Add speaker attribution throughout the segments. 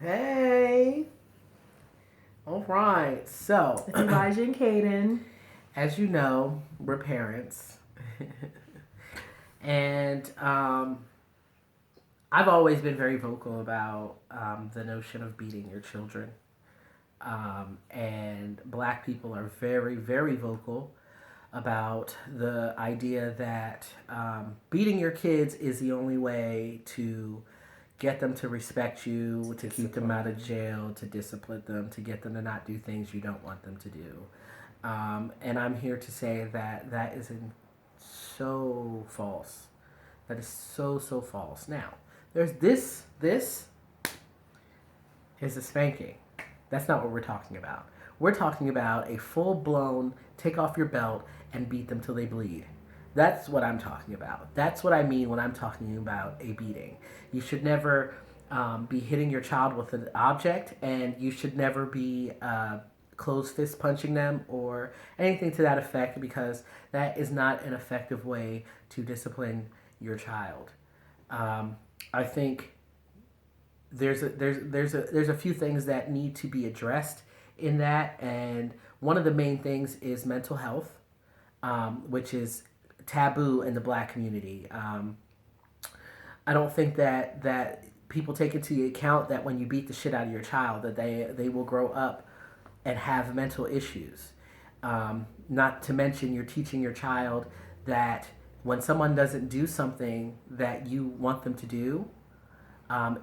Speaker 1: Hey. All right. So,
Speaker 2: It's Elijah and Caden.
Speaker 1: as you know, we're parents. and I've always been very vocal about the notion of beating your children. And black people are very, very vocal about the idea that beating your kids is the only way to get them to respect you, to keep them out of jail, to discipline them, to get them to not do things you don't want them to do. And I'm here to say that that is so false. That is so false. Now, there's this is a spanking. That's not what we're talking about. We're talking about a full blown take off your belt and beat them till they bleed. That's what I'm talking about. That's what I mean when I'm talking about a beating. You should never be hitting your child with an object, and you should never be closed fist punching them or anything to that effect, because that is not an effective way to discipline your child. I think there's a few things that need to be addressed in that, and one of the main things is mental health, which is taboo in the black community. I don't think that people take into account that when you beat the shit out of your child, that they will grow up and have mental issues. Not to mention, you're teaching your child that when someone doesn't do something that you want them to do,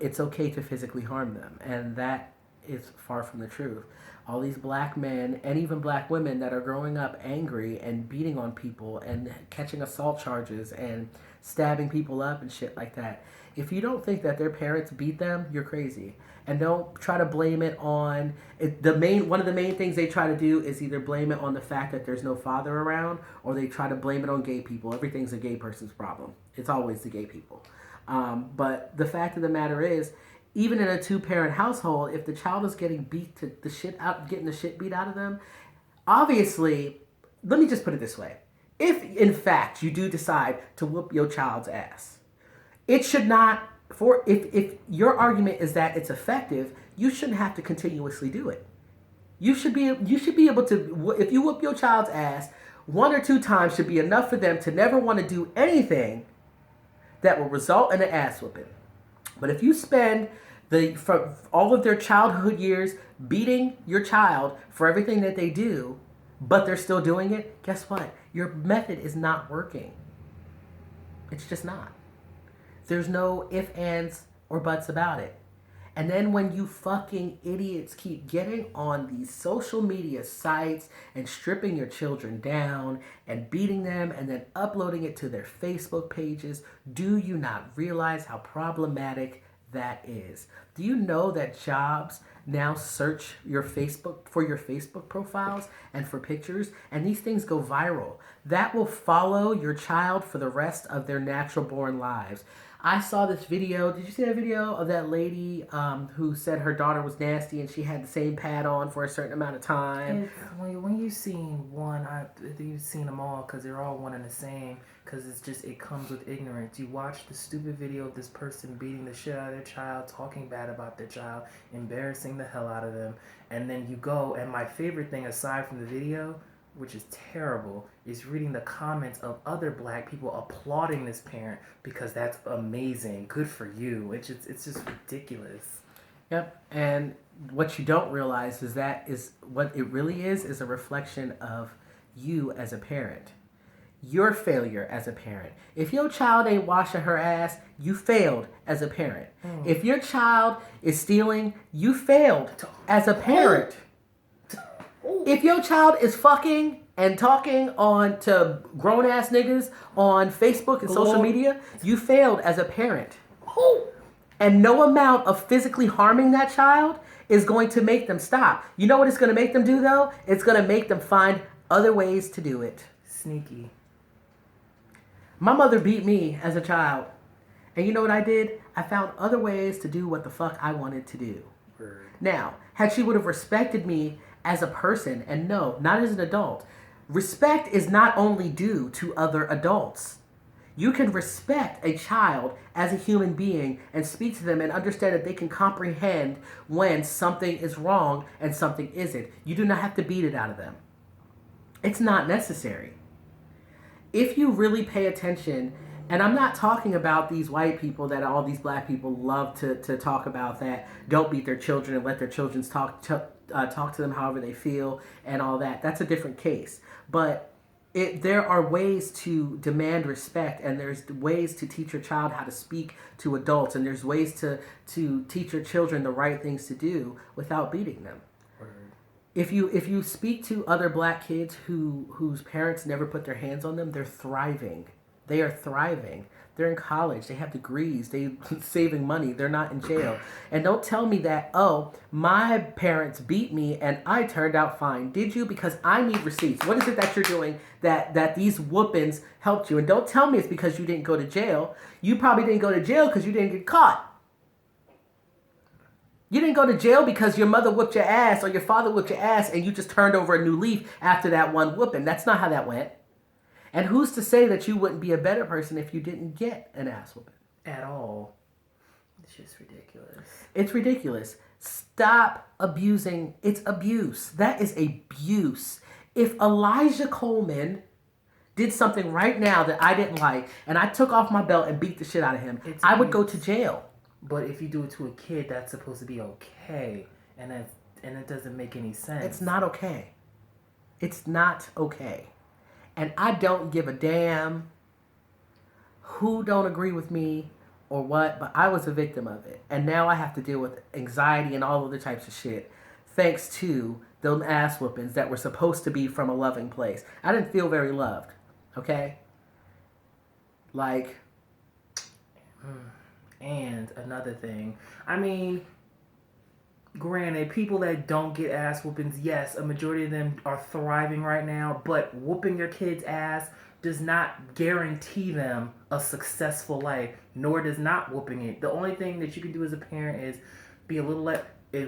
Speaker 1: it's okay to physically harm them, and that is far from the truth. All these black men and even black women that are growing up angry and beating on people and catching assault charges and stabbing people up and shit like that. If you don't think that their parents beat them, you're crazy. And don't try to blame it on it. One of the main things they try to do is either blame it on the fact that there's no father around, or they try to blame it on gay people. Everything's a gay person's problem. It's always the gay people. But the fact of the matter is, even in a two-parent household, if the child is getting getting the shit beat out of them, obviously, let me just put it this way: if in fact you do decide to whoop your child's ass, it should not. If your argument is that it's effective, you shouldn't have to continuously do it. You should be able to, if you whoop your child's ass, one or two times should be enough for them to never want to do anything that will result in an ass whooping. But if you spend for all of their childhood years beating your child for everything that they do, but they're still doing it, guess what? Your method is not working. It's just not. There's no ifs, ands, or buts about it. And then when you fucking idiots keep getting on these social media sites and stripping your children down and beating them and then uploading it to their Facebook pages, do you not realize how problematic that is? Do you know that jobs now search your Facebook profiles and for pictures, and these things go viral? That will follow your child for the rest of their natural born lives. I saw this video. Did you see that video of that lady who said her daughter was nasty and she had the same pad on for a certain amount of time?
Speaker 2: When you've seen one, you've seen them all, because they're all one and the same. Because it comes with ignorance. You watch the stupid video of this person beating the shit out of their child, talking bad about their child, embarrassing the hell out of them, and then you go, and my favorite thing aside from the video, which is terrible, is reading the comments of other black people applauding this parent because that's amazing, good for you. It's just ridiculous.
Speaker 1: Yep. And what you don't realize is that is what it really is a reflection of you as a parent. Your failure as a parent. If your child ain't washing her ass, you failed as a parent. If your child is stealing, you failed as a parent. If your child is fucking and talking on to grown ass niggas on Facebook and social media, you failed as a parent. And no amount of physically harming that child is going to make them stop. You know what it's going to make them do, though? It's going to make them find other ways to do it.
Speaker 2: Sneaky.
Speaker 1: My mother beat me as a child. And you know what I did? I found other ways to do what the fuck I wanted to do.
Speaker 2: Word.
Speaker 1: Now, had she would have respected me as a person, and no, not as an adult. Respect is not only due to other adults. You can respect a child as a human being and speak to them and understand that they can comprehend when something is wrong and something isn't. You do not have to beat it out of them. It's not necessary. If you really pay attention, and I'm not talking about these white people that all these black people love to talk about, that don't beat their children and let their children talk to them however they feel and all that. That's a different case. But there are ways to demand respect, and there's ways to teach your child how to speak to adults, and there's ways to teach your children the right things to do without beating them. If you speak to other black kids whose parents never put their hands on them, they're thriving. They are thriving. They're in college. They have degrees. They're saving money. They're not in jail. And don't tell me that, oh, my parents beat me and I turned out fine. Did you? Because I need receipts. What is it that you're doing that these whoopings helped you? And don't tell me it's because you didn't go to jail. You probably didn't go to jail because you didn't get caught. You didn't go to jail because your mother whooped your ass or your father whooped your ass and you just turned over a new leaf after that one whooping. That's not how that went. And who's to say that you wouldn't be a better person if you didn't get an ass whooping?
Speaker 2: At all. It's just ridiculous.
Speaker 1: It's ridiculous. Stop abusing. It's abuse. That is abuse. If Elijah Coleman did something right now that I didn't like and I took off my belt and beat the shit out of him, I would go to jail.
Speaker 2: But if you do it to a kid, that's supposed to be okay. And it doesn't make any sense.
Speaker 1: It's not okay. It's not okay. And I don't give a damn who don't agree with me or what, but I was a victim of it. And now I have to deal with anxiety and all other types of shit thanks to those ass whoopings that were supposed to be from a loving place. I didn't feel very loved, okay? Like...
Speaker 2: And another thing, I mean, granted, people that don't get ass whoopings, yes, a majority of them are thriving right now, but whooping your kid's ass does not guarantee them a successful life, nor does not whooping it. The only thing that you can do as a parent is be a little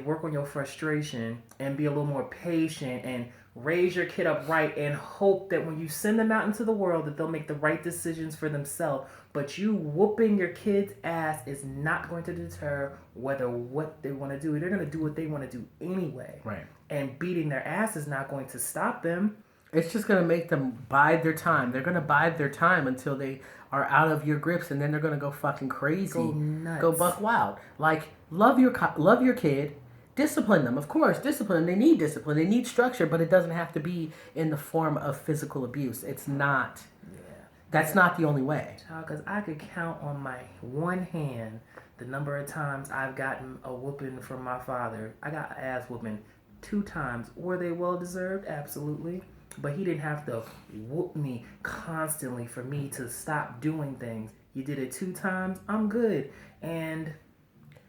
Speaker 2: work on your frustration and be a little more patient and raise your kid up right and hope that when you send them out into the world that they'll make the right decisions for themselves. But you whooping your kid's ass is not going to deter what they want to do. They're going to do what they want to do anyway.
Speaker 1: Right.
Speaker 2: And beating their ass is not going to stop them.
Speaker 1: It's just going to make them bide their time. They're going to bide their time until they are out of your grips, and then they're going to go fucking crazy.
Speaker 2: Go nuts.
Speaker 1: Go buck wild. Like, love your kid. Discipline them, of course. Discipline them. They need discipline. They need structure, but it doesn't have to be in the form of physical abuse. It's not. Yeah. That's not the only way.
Speaker 2: Because I could count on my one hand the number of times I've gotten a whooping from my father. I got an ass whooping 2 times. Were they well deserved? Absolutely. But he didn't have to whoop me constantly for me to stop doing things. You did it 2 times, I'm good. And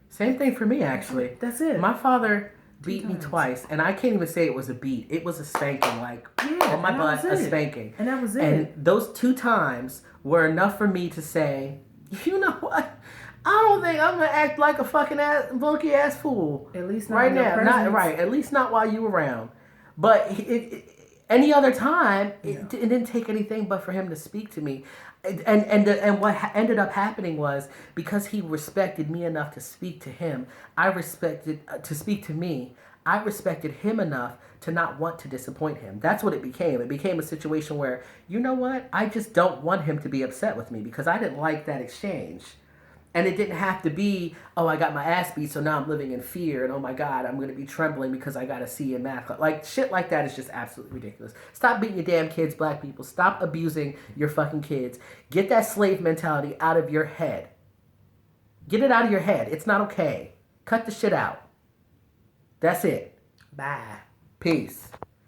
Speaker 1: same thing for me, actually.
Speaker 2: That's it.
Speaker 1: My father beat me twice, and I can't even say it was a beat. It was a spanking, like, on my butt, a spanking.
Speaker 2: And that was it.
Speaker 1: And those 2 times were enough for me to say, you know what? I don't think I'm going to act like a fucking funky ass fool.
Speaker 2: At least not
Speaker 1: right
Speaker 2: in your
Speaker 1: now.
Speaker 2: presence.
Speaker 1: At least not while you were around. But any other time, it didn't take anything but for him to speak to me. And what ended up happening was, because he respected me enough to speak to him, to speak to me, I respected him enough to not want to disappoint him. That's what it became. It became a situation where, you know what? I just don't want him to be upset with me because I didn't like that exchange. And it didn't have to be, oh, I got my ass beat, so now I'm living in fear, and oh my God, I'm going to be trembling because I got a C in math class. Like, shit like that is just absolutely ridiculous. Stop beating your damn kids, black people. Stop abusing your fucking kids. Get that slave mentality out of your head. Get it out of your head. It's not okay. Cut the shit out. That's it.
Speaker 2: Bye.
Speaker 1: Peace.